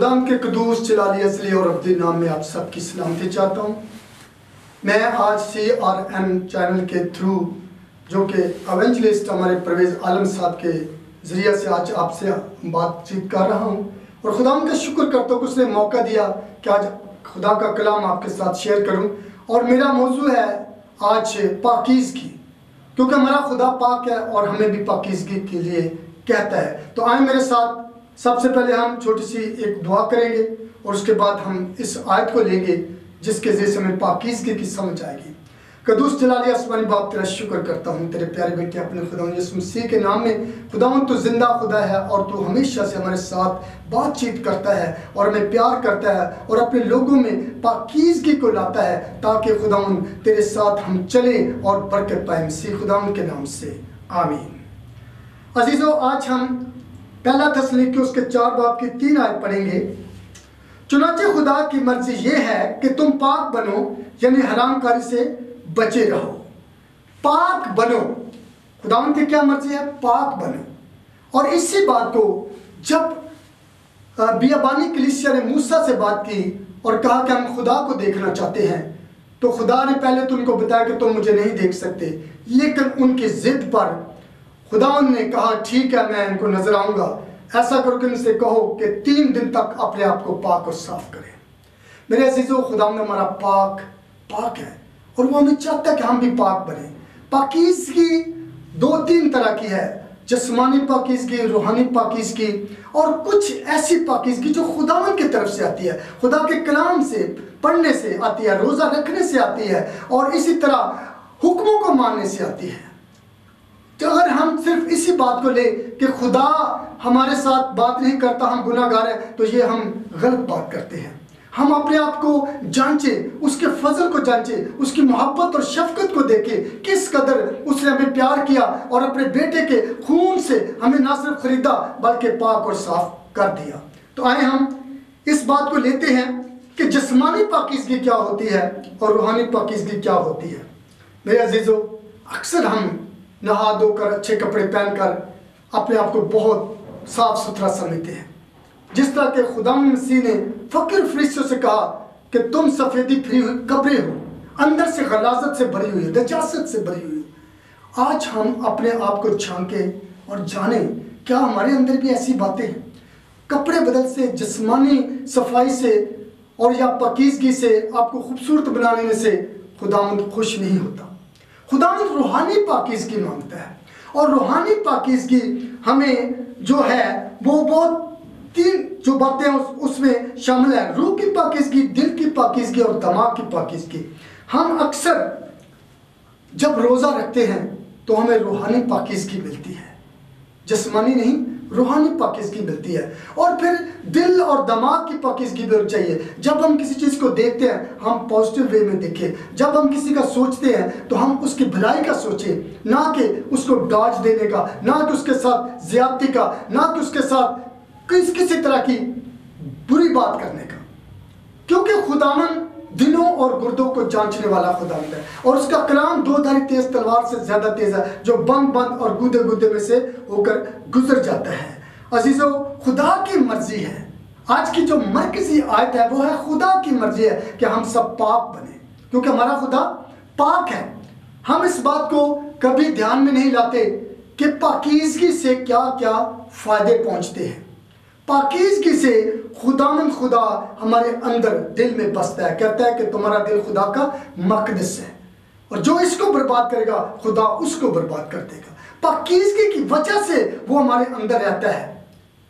खुदा के कदूस जलाली असली और अब्दी नाम में आप सबकी सलामती चाहता हूँ। मैं आज CRN चैनल के थ्रू जो कि एवेंजलिस्ट हमारे परवेज़ आलम साहब के ज़रिए से आज आपसे बातचीत कर रहा हूँ और खुदा का शुक्र करता हूँ कि उसने मौका दिया कि आज खुदा का कलाम आपके साथ शेयर करूँ। और मेरा मौजू है आज पाकीज़गी, क्योंकि हमारा खुदा पाक है और हमें भी पाकीज़गी के लिए कहता है। तो आए मेरे साथ, सबसे पहले हम छोटी सी एक दुआ करेंगे और उसके बाद हम इस आयत को लेंगे जिसके ज़रिए हमें पाकीज़गी की समझ आएगी। कदूस जलाली आसमानी बाप, तेरा शुक्र करता हूँ तेरे प्यारे बेटे अपने खुदा यीशु मसीह के नाम में। खुदावंद तू जिंदा खुदा है और तू हमेशा से हमारे साथ बातचीत करता है और हमें प्यार करता है और अपने लोगों में पाकीज़गी को लाता है ताकि खुदावंद तेरे साथ हम चलें और बरकत पाएं। मसीह खुदावंद के नाम से आमीन। अजीज़ों, आज हम पहला थस्सलुनीकी उसके 4 बाब की 3 आयत पढ़ेंगे। चुनांचे खुदा की मर्जी ये है कि तुम पाक बनो, यानी हरामकारी से बचे रहो। पाक बनो, खुदावंद की क्या मर्जी है? पाक बनो। और इसी बात को जब बियाबानी कलीसिया ने मूसा से बात की और कहा कि हम खुदा को देखना चाहते हैं, तो खुदा ने पहले तो उनको बताया कि तुम मुझे नहीं देख सकते, लेकिन उनकी जिद पर खुदावंद ने कहा ठीक है, मैं इनको नजर आऊंगा। ऐसा करो कि इनसे कहो कि 3 दिन तक अपने आप को पाक और साफ करें। मेरे अजीजों, खुदावंद हमारा पाक है और वो हमें चाहता है कि हम भी पाक बने। पाकीज़गी 2-3 तरह की है, जिस्मानी पाकीज़गी, रूहानी पाकीज़गी और कुछ ऐसी पाकीज़गी जो खुदावंद की तरफ से आती है, खुदा के कलाम से पढ़ने से आती है, रोज़ा रखने से आती है और इसी तरह हुक्मों को मानने से आती है। तो अगर हम सिर्फ इसी बात को ले कि खुदा हमारे साथ बात नहीं करता, हम गुनाहगार हैं, तो ये हम गलत बात करते हैं। हम अपने आप को जांचें, उसके फजल को जांचें, उसकी मोहब्बत और शफकत को देखें, किस कदर उसने हमें प्यार किया और अपने बेटे के खून से हमें ना सिर्फ खरीदा बल्कि पाक और साफ कर दिया। तो आए हम इस बात को लेते हैं कि जिस्मानी पाकीज़गी क्या होती है और रूहानी पाकीज़गी क्या होती है। मेरे अजीजों, अक्सर हम नहा धोकर अच्छे कपड़े पहनकर अपने आप को बहुत साफ सुथरा समझते हैं। जिस तरह के खुदा मसीह ने फकीर फरिश्तों से कहा कि तुम सफ़ेदी फिरी हुई कब्रें हो, अंदर से गलाजत से भरी हुई, नजासत से भरी हुई। आज हम अपने आप को झांकें और जानें क्या हमारे अंदर भी ऐसी बातें हैं। कपड़े बदल से, जिस्मानी सफाई से और या पाकीज़गी से आपको खूबसूरत बनाने से खुदावंद खुश नहीं होता। खुदावंद रूहानी पाकीज़गी मांगता है और रूहानी पाकीज़गी हमें जो है वो बहुत 3 जो बातें उसमें शामिल है। रूह की पाकीज़गी, दिल की पाकीज़गी और दिमाग की पाकीज़गी। हम अक्सर जब रोज़ा रखते हैं तो हमें रूहानी पाकीज़गी मिलती है, जिस्मानी नहीं, रूहानी पाकीज़गी मिलती है। और फिर दिल और दिमाग की पाकीज़गी भी चाहिए। जब हम किसी चीज़ को देखते हैं हम पॉजिटिव वे में देखें, जब हम किसी का सोचते हैं तो हम उसकी भलाई का सोचें, ना कि उसको डाज देने का, ना कि उसके साथ ज़्यादती का, ना कि उसके साथ किसी तरह की बुरी बात करने का। क्योंकि खुदावंद दिलों और गुर्दों को जांचने वाला खुदावंद है और उसका कलाम 2-धारी तेज तलवार से ज्यादा तेज है, जो बंद और गुदे में से होकर गुजर जाता है। अजीजों, खुदा की मर्जी है। आज की जो मरकजी आयत है वो है खुदा की मर्जी है कि हम सब पाक बने, क्योंकि हमारा खुदा पाक है। हम इस बात को कभी ध्यान में नहीं लाते कि पाकीज़गी से क्या क्या फायदे पहुंचते हैं। पाकीज़गी से खुदावंद खुदा हमारे अंदर दिल में बसता है, कहता है कि तुम्हारा दिल खुदा का मक़दस है और जो इसको बर्बाद करेगा खुदा उसको बर्बाद कर देगा। पाकीज़गी की वजह से वो हमारे अंदर रहता है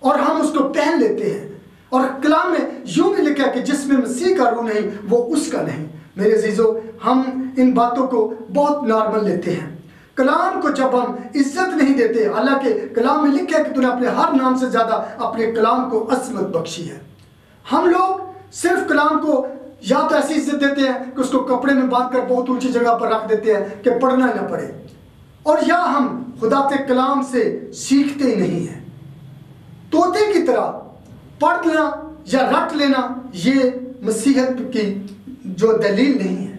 और हम उसको पहन लेते हैं। और कलाम में यूं भी लिखा है कि जिसमें मसीह का रूह नहीं वो उसका नहीं। मेरे अजीजों, हम इन बातों को बहुत नॉर्मल लेते हैं। कलाम को जब हम इज्जत नहीं देते, हालांकि कलाम में लिखा है कि तूने अपने हर नाम से ज़्यादा अपने कलाम को असमत बख्शी है। हम लोग सिर्फ कलाम को या तो ऐसी इज्जत देते हैं कि उसको कपड़े में बांध कर बहुत ऊंची जगह पर रख देते हैं कि पढ़ना न पड़े, और या हम खुदा के कलाम से सीखते ही नहीं हैं। तोते की तरह पढ़ लेना या रट लेना ये मसीहत की जो दलील नहीं है,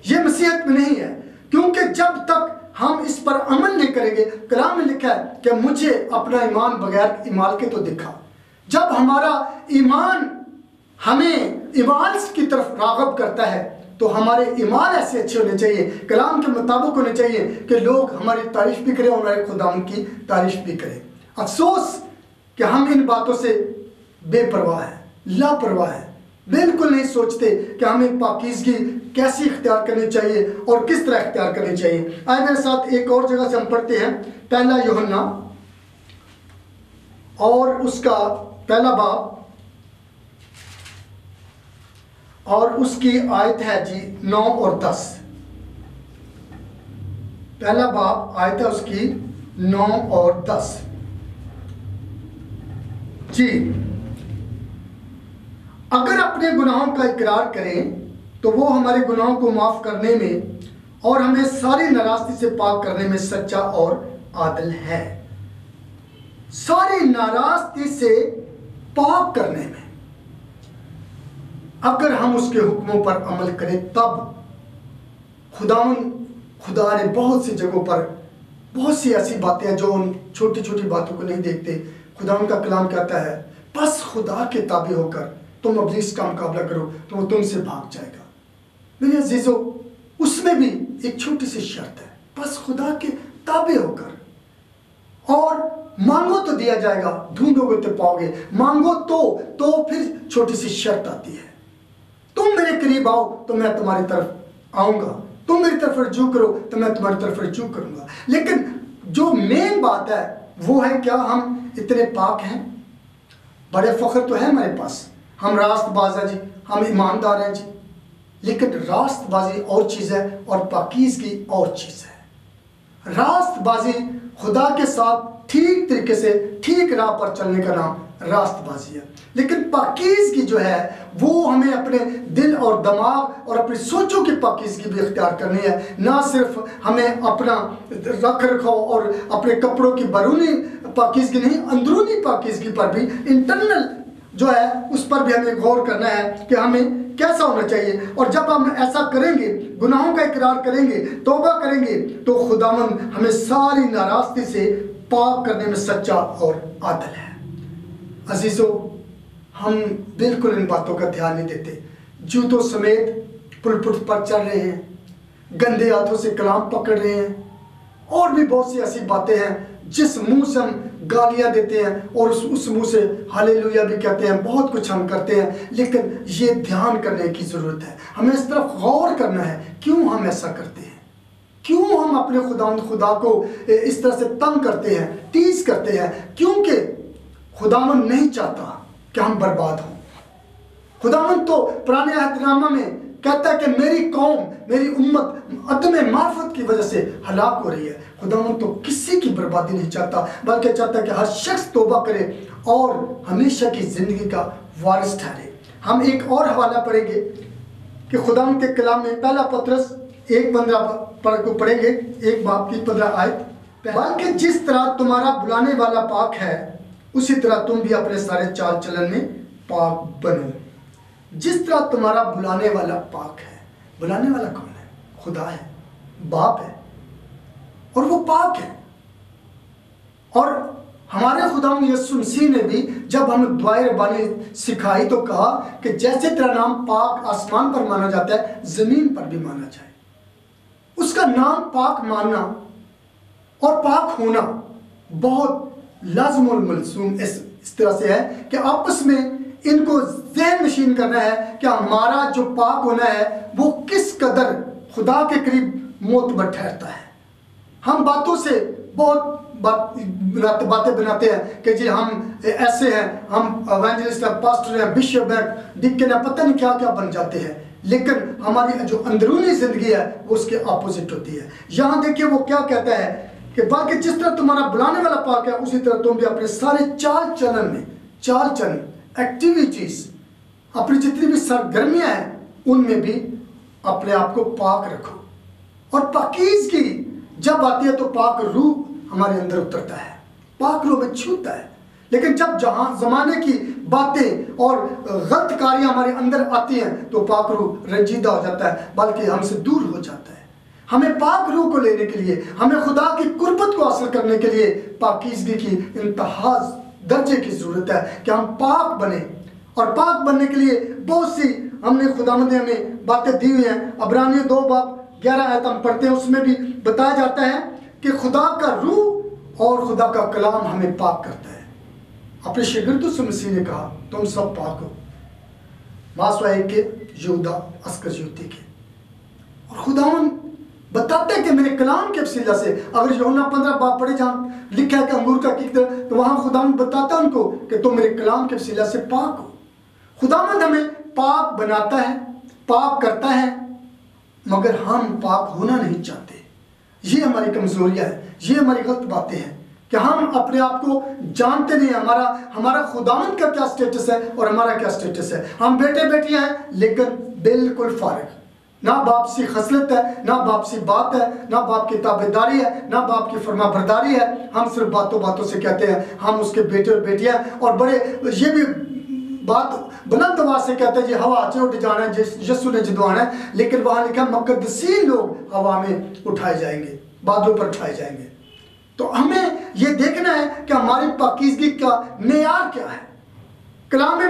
ये मसीहत में नहीं है। क्योंकि जब तक हम इस पर अमल नहीं करेंगे, कलाम में लिखा है कि मुझे अपना ईमान बगैर इमाल के तो दिखा। जब हमारा ईमान हमें ईमान की तरफ राग़ब करता है तो हमारे ईमान ऐसे अच्छे होने चाहिए, कलाम के मुताबिक होने चाहिए कि लोग हमारी तारीफ भी करें और हमारे खुदावंद की तारीफ भी करें। अफसोस कि हम इन बातों से बेपरवाह हैं, लापरवाह हैं, बिल्कुल नहीं सोचते कि हमें पाकीज़गी कैसी इख्तियार करनी चाहिए और किस तरह इख्तियार करनी चाहिए। आए मेरे साथ एक और जगह से हम पढ़ते हैं, पहला यूहन्ना और उसका पहला बाब और उसकी आयत है जी 9 और 10। पहला बाब आयत है उसकी 9 और 10 जी। अगर अपने गुनाहों का इकरार करें तो वो हमारे गुनाहों को माफ़ करने में और हमें सारी नाराज़गी से पाक करने में सच्चा और आदिल है। सारी नाराज़गी से पाक करने में अगर हम उसके हुक्मों पर अमल करें तब खुदा ने बहुत सी जगहों पर बहुत सी ऐसी बातें हैं जो उन छोटी छोटी बातों को नहीं देखते। खुदा का कलाम कहता है बस खुदा के ताबे होकर तुम इब्लीस का मुकाबला करो तो वो तुमसे भाग जाएगा। मेरे अजीजों, उसमें भी एक छोटी सी शर्त है, बस खुदा के ताबे होकर। और मांगो तो दिया जाएगा, ढूंढोगे तो पाओगे, मांगो तो फिर छोटी सी शर्त आती है, तुम मेरे करीब आओ तो मैं तुम्हारी तरफ आऊंगा, तुम मेरी तरफ रजू करो तो मैं तुम्हारी तरफ रजू करूंगा। लेकिन जो मेन बात है वो है क्या हम इतने पाक हैं? बड़े फख्र तो है हमारे पास, हम रास्तबाज हैं जी, हम ईमानदार हैं जी, लेकिन रास्तबाजी और चीज़ है और पाकीज़गी और चीज़ है। रास्तबाजी खुदा के साथ ठीक तरीके से ठीक राह पर चलने का नाम रास्तबाजी है, लेकिन पाकीज़गी जो है वो हमें अपने दिल और दिमाग और अपनी सोचों की पाकीज़गी भी इख्तियार करनी है। ना सिर्फ हमें अपना रख रखाव और अपने कपड़ों की बैरूनी पाकीज़गी नहीं, अंदरूनी पाकीज़गी पर भी, इंटरनल जो है उस पर भी हमें गौर करना है कि हमें कैसा होना चाहिए। और जब हम ऐसा करेंगे, गुनाहों का इकरार करेंगे, तौबा करेंगे, तो खुदावंद हमें सारी नाराज़गी से पाक करने में सच्चा और आदिल है। अजीजों, हम बिल्कुल इन बातों का ध्यान नहीं देते, जूतों समेत पुलपुट पर चल रहे हैं, गंदे हाथों से कलाम पकड़ रहे हैं, और भी बहुत सी ऐसी बातें हैं जिस मुंह से हम गालियां देते हैं और उस मुंह से हालेलुया भी कहते हैं, बहुत कुछ हम करते हैं। लेकिन ये ध्यान करने की ज़रूरत है, हमें इस तरफ गौर करना है क्यों हम ऐसा करते हैं, क्यों हम अपने खुदा को इस तरह से तंग करते हैं, टीज करते हैं। क्योंकि खुदावंद नहीं चाहता कि हम बर्बाद हों। खुदावंद तो पुराने अहदनामा में कहता है कि मेरी कौम, मेरी उम्मत अदम मार्फत की वजह से हलाक हो रही है। खुदावंद तो किसी की बर्बादी नहीं चाहता, बल्कि चाहता है कि हर शख्स तौबा करे और हमेशा की ज़िंदगी का वारिस ठहरे। हम एक और हवाला पढ़ेंगे कि खुदावंद के कलाम में पहला पतरस 1:15 को पढ़ेंगे, 1 बाब की 15 आयत। बल्कि जिस तरह तुम्हारा बुलाने वाला पाक है उसी तरह तुम भी अपने सारे चाल चलन में पाक बनो। जिस तरह तुम्हारा बुलाने वाला पाक है। बुलाने वाला कौन है? खुदा है, बाप है, और वो पाक है। और हमारे खुदावंद यीशु मसीह ने भी जब हमें दुआए रब्बानी सिखाई तो कहा कि जैसे तेरा नाम पाक आसमान पर माना जाता है, ज़मीन पर भी माना जाए। उसका नाम पाक मानना और पाक होना बहुत लाज़िम और मलज़ूम इस तरह से है कि आपस में इनको ज़हन नशीन करना है कि हमारा जो पाक होना है वो किस कदर खुदा के करीब मोतबर ठहरता है। हम बातों से बहुत बातें बनाते हैं कि जी हम ऐसे हैं, हम एवेंजलिस्ट हैं, पास्टर हैं, बिशप हैं, डिकन हैं, पता नहीं क्या क्या बन जाते हैं, लेकिन हमारी जो अंदरूनी ज़िंदगी है वो उसके अपोजिट होती है। यहाँ देखिए वो क्या कहता है कि बल्कि जिस तरह तुम्हारा बुलाने वाला पाक है उसी तरह तुम भी अपने सारे चाल चलन एक्टिविटीज़, अपनी जितनी भी सरगर्मियाँ हैं उनमें भी अपने आप को पाक रखो। और पाकीज़गी जब आती है तो पाक रूह हमारे अंदर उतरता है, पाक रूह में छूता है। लेकिन जब जहाँ ज़माने की बातें और गलत कार्य हमारे अंदर आती हैं तो पाक रूह रंजीदा हो जाता है, बल्कि हमसे दूर हो जाता है। हमें पाक रूह को लेने के लिए, हमें खुदा की कुर्बत को हासिल करने के लिए पाकीज़गी की इंतहा दर्जे की ज़रूरत है कि हम पाक बने। और पाक बनने के लिए बहुत सी हमने खुदावंद ने हमें बातें दी हुई हैं। इब्रानियों 2:11 आयत हम पढ़ते हैं, उसमें भी बताया जाता है कि खुदा का रूह और खुदा का कलाम हमें पाक करता है। अपने शागिर्दों से मसीह ने कहा तुम सब पाक हो, मासवाए के यहूदा अस्करियोती के। और खुदावंद बताते हैं कि मेरे कलाम के वसीला से, अगर यूहन्ना 15 बाब पढ़े जहाँ लिखा है कि अंगूर का किक, तो वहाँ खुदावंद बताता है उनको कि तुम मेरे कलाम के वसीला से पाक हो। खुदावंद हमें पाक बनाता है, पाक करता है, मगर हम पाक होना नहीं चाहते। ये हमारी कमजोरियां है, ये हमारी गलत बातें हैं कि हम अपने आप को जानते नहीं। हमारा खुदावंद का क्या स्टेटस है और हमारा क्या स्टेटस है। हम बेटे बेटियां हैं लेकिन बिल्कुल फारिग, ना बाप सी खसलत है, ना बाप सी बात है, ना बाप की ताबेदारी है, ना बाप की फरमाबरदारी है। हम सिर्फ बातों बातों से कहते हैं हम उसके बेटे और बेटियां, और बड़े ये भी बात बुलंद आवाज से कहते हैं जी हवा च उठ जाना है, यीशु ने जिदवाना है, लेकिन वहां लिखा मुकद्दसीन लोग हवा में उठाए जाएंगे, बादलों पर उठाए जाएंगे। तो हमें ये देखना है कि हमारी पाकीज़गी का मेयार क्या है। कलाम के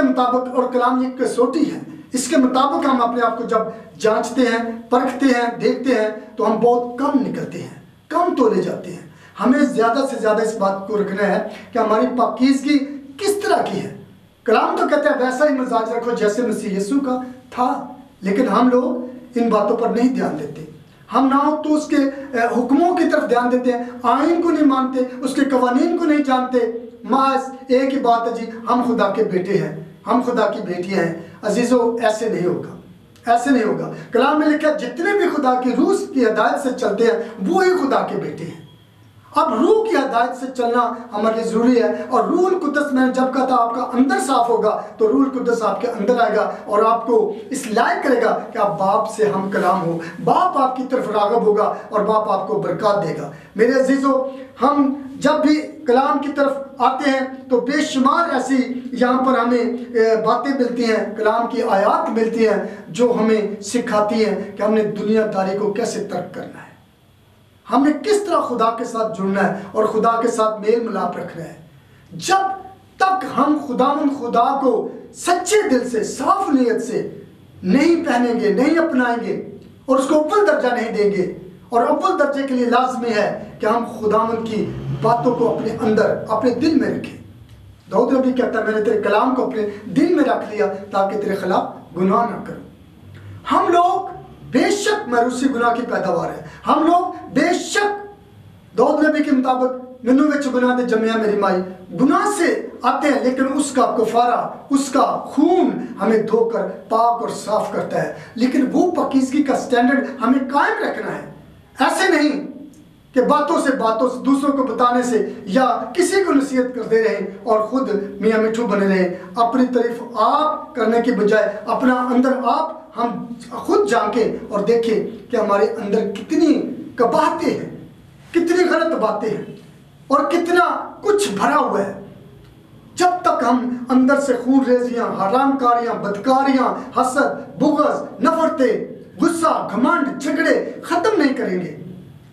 मुताबिक, और कलाम एक कसौटी है, इसके मुताबिक हम अपने आप को जब जांचते हैं, परखते हैं, देखते हैं, तो हम बहुत कम निकलते हैं, कम तोले जाते हैं। हमें ज़्यादा से ज़्यादा इस बात को रखना है कि हमारी पाकीज़गी किस तरह की है। कलाम तो कहता है वैसा ही मिजाज रखो जैसे मसीह यीशु का था, लेकिन हम लोग इन बातों पर नहीं ध्यान देते। हम ना हो तो उसके हुक्मों की तरफ ध्यान देते हैं, आइन को नहीं मानते, उसके कवानीन को नहीं जानते। महज एक ही बात है जी, हम खुदा के बेटे हैं, हम खुदा की बेटियां हैं। अजीजों, ऐसे नहीं होगा, ऐसे नहीं होगा। कलाम में लिखा जितने भी खुदा की रूह की हिदायत से चलते हैं वो ही खुदा के बेटे हैं। अब रूह की हिदायत से चलना हमारे लिए जरूरी है। और रूहुल कुद्दस, मैंने जब कहा था आपका अंदर साफ होगा तो रूहुल कुद्दस आपके अंदर आएगा और आपको इस लायक करेगा कि आप बाप से हम कलाम हो, बाप आपकी तरफ राग़ब होगा और बाप आपको बरकत देगा। मेरे अजीजों, हम जब भी कलाम की तरफ आते हैं तो बेशुमार ऐसी यहाँ पर हमें बातें मिलती हैं, कलाम की आयात मिलती हैं जो हमें सिखाती हैं कि हमने दुनियादारी को कैसे तर्क करना है, हमने किस तरह खुदा के साथ जुड़ना है और खुदा के साथ मेल मिलाप रखना है। जब तक हम खुदा को सच्चे दिल से, साफ नीयत से नहीं पहनेंगे, नहीं अपनाएंगे और उसको अव्वल दर्जा नहीं देंगे, और अव्वल दर्जे के लिए लाजमी है कि हम खुदावंद की बातों को अपने अंदर, अपने दिल में रखें। दाऊद नबी कहता है मैंने तेरे कलाम को अपने दिल में रख लिया ताकि तेरे खिलाफ गुनाह ना करूं। हम लोग बेशक मरूसी गुनाह की पैदावार है, हम लोग बेशक दाऊद नबी के मुताबिक मैनू विच गुनाह दे जम्मिया मेरी माई, गुनाह से आते हैं, लेकिन उसका कुफारा, उसका खून हमें धोकर पाक और साफ करता है। लेकिन वो पाकीज़गी का स्टैंडर्ड हमें कायम रखना है। ऐसे नहीं कि बातों से दूसरों को बताने से या किसी को नसीहत करते रहे और खुद मियाँ मिठू बने रहे। अपनी तारीफ आप करने की बजाय अपना अंदर आप हम खुद झांकें और देखें कि हमारे अंदर कितनी कबाहतें हैं, कितनी गलत बातें हैं और कितना कुछ भरा हुआ है। जब तक हम अंदर से खून रेजियाँ, हरामकारियाँ, बदकारियाँ, हसद, बुग़्ज़, नफरतें, गुस्सा, घमंड, झगड़े ख़त्म नहीं करेंगे,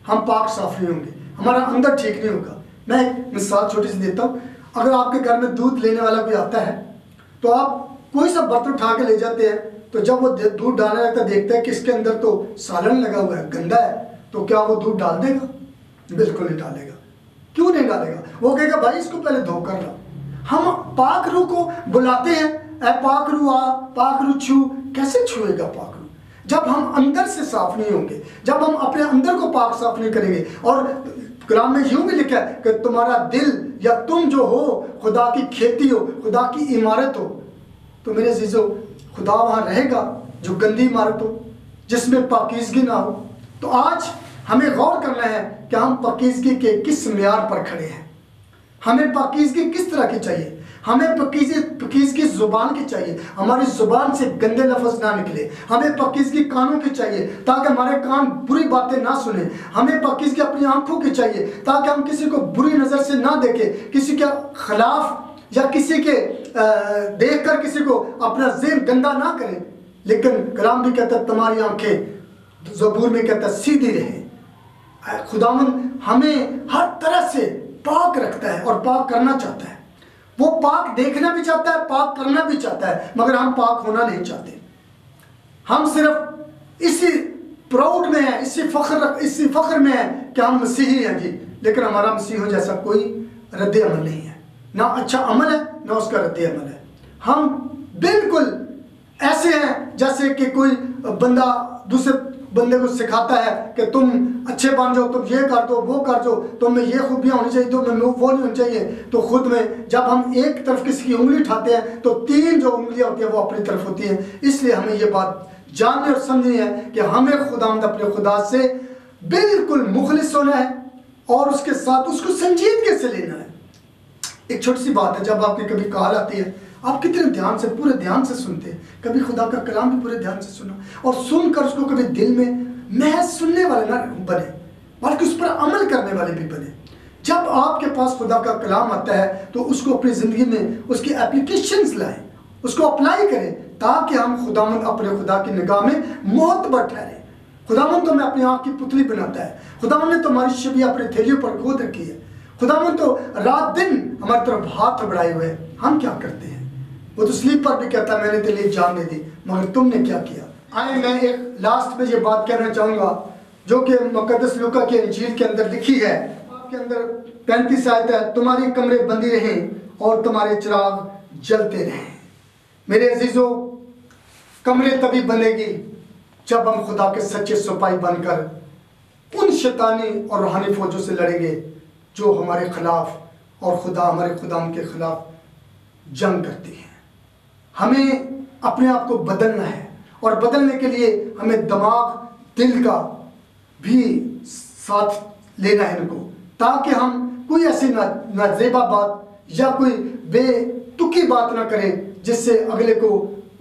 हम पाक साफ नहीं होंगे, हमारा अंदर ठीक नहीं होगा। मैं एक मिसाल छोटी सी देता हूँ। अगर आपके घर में दूध लेने वाला कोई आता है तो आप कोई सा बर्तन उठा के ले जाते हैं, तो जब वो दूध डालने लगता है देखते हैं कि इसके अंदर तो सालन लगा हुआ है, गंदा है, तो क्या वो दूध डाल देगा? बिल्कुल नहीं डालेगा। क्यों नहीं डालेगा? वो कहेगा भाई इसको पहले धो कर ला। हम पाक रूह को बुलाते हैं, ऐ पाक रूह आ, पाक रूह छू। कैसे छुएगा पाक रूह जब हम अंदर से साफ नहीं होंगे, जब हम अपने अंदर को पाक साफ नहीं करेंगे? और कलाम में यूं भी लिखा है कि तुम्हारा दिल या तुम जो हो खुदा की खेती हो, खुदा की इमारत हो। तो मेरे अजीजों, खुदा वहाँ रहेगा जो गंदी इमारत हो, जिसमें पाकीज़गी ना हो। तो आज हमें गौर करना है कि हम पाकीज़गी के किस मेयार पर खड़े हैं। हमें पाकीज़गी किस तरह की चाहिए? हमें पाकीज़गी ज़ुबान की चाहिए, हमारी ज़ुबान से गंदे लफ्ज़ ना निकले। हमें पाकीज़गी कानों की चाहिए ताकि हमारे कान बुरी बातें ना सुने। हमें पाकीज़गी अपनी आंखों की चाहिए ताकि हम किसी को बुरी नज़र से ना देखें, किसी के खिलाफ या किसी के देखकर किसी को अपना ज़हन गंदा ना करें। लेकिन कलाम भी कहता है तुम्हारी आंखें, ज़बूर में कहता है सीधी रहें। खुदावंद हमें हर तरह से पाक रखता है और पाक करना चाहता है। वो पाक देखना भी चाहता है, पाक करना भी चाहता है, मगर हम पाक होना नहीं चाहते। हम सिर्फ इसी प्राउड में है, इसी फख्र में है कि हम मसीही हैं जी, लेकिन हमारा मसीहों जैसा कोई रद्द अमल नहीं है, ना अच्छा अमल है ना उसका रद्द अमल है। हम बिल्कुल ऐसे हैं जैसे कि कोई बंदा दूसरे बंदे को सिखाता है कि तुम अच्छे बन जाओ, तुम ये कर दो, वो कर दो, तुम में ये खूबियाँ होनी चाहिए, तुम में वो नहीं होनी चाहिए। तो खुद में जब हम एक तरफ किसी की उंगली उठाते हैं तो 3 जो उंगलियाँ होती हैं वो अपनी तरफ होती हैं। इसलिए हमें ये बात जाननी और समझनी है कि हमें खुदावंद अपने खुदा से बिल्कुल मुखलिस होना है और उसके साथ उसको संजीदगी से लेना है। एक छोटी सी बात है, जब आपकी कभी कॉल आती है, आप कितने ध्यान से, पूरे ध्यान से सुनते हैं। कभी खुदा का कलाम भी पूरे ध्यान से सुना और सुनकर उसको कभी दिल में महज सुनने वाले ना बने, बल्कि उस पर अमल करने वाले भी बने। जब आपके पास खुदा का कलाम आता है तो उसको अपनी ज़िंदगी में उसकी एप्लीकेशंस लाएं, उसको अप्लाई करें, ताकि हम खुदावंद अपने खुदा की निगाह में मोहतबर ठहरे। खुदावंद तो हमें अपनी आँख की पुतली बनाता है, खुदावंद ने तो हमारी छवि अपने थैलियों पर खोद रखी है, खुदावंद तो रात दिन हमारी तरफ हाथ बढ़ाए हुए हैं। हम क्या करते हैं? वो तो स्लीप पर भी कहता है मैंने तेरे लिए जान दे दी, मगर तुमने क्या किया? आए मैं एक लास्ट में ये बात कहना चाहूँगा जो कि मुकद्दस लूका के इंजील के अंदर लिखी है। आपके अंदर 35 आयत है, तुम्हारी कमरे बंदी रहें और तुम्हारे चिराग जलते रहें। मेरे अजीजों, कमरे तभी बनेगी जब हम खुदा के सच्चे सिपाही बनकर उन शैतानी और रूहानी फौजों से लड़ेंगे जो हमारे खिलाफ और हमारे खुदा के खिलाफ जंग करती है। हमें अपने आप को बदलना है और बदलने के लिए हमें दिमाग, दिल का भी साथ लेना है इनको, ताकि हम कोई ऐसी नाजेबा बात या कोई बेतुकी बात ना करें जिससे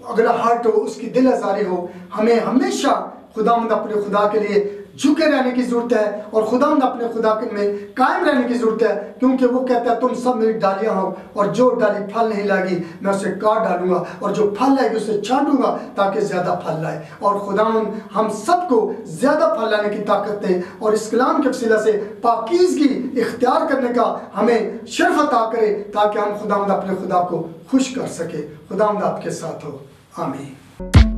अगला हर्ट हो, उसकी दिल आज़ारी हो। हमें हमेशा खुदावंद अपने खुदा के लिए झुके रहने की ज़रूरत है और खुदावंद अपने खुदा में कायम रहने की ज़रूरत है, क्योंकि वो कहता है तुम सब मेरी डालियाँ हो और जो डाली फल नहीं लाएगी मैं उसे काट डालूंगा और जो फल लाएगी उसे छांटूंगा ताकि ज़्यादा फल लाए। और खुदावंद हम सबको ज़्यादा फल लाने की ताकत दे और इस कलाम के वसीला से पाकीज़गी इख्तियार करने का हमें शर्फ अता करे, ताकि हम खुदावंद अपने खुदा को खुश कर सके। खुदावंद आपके साथ हो। आमीन।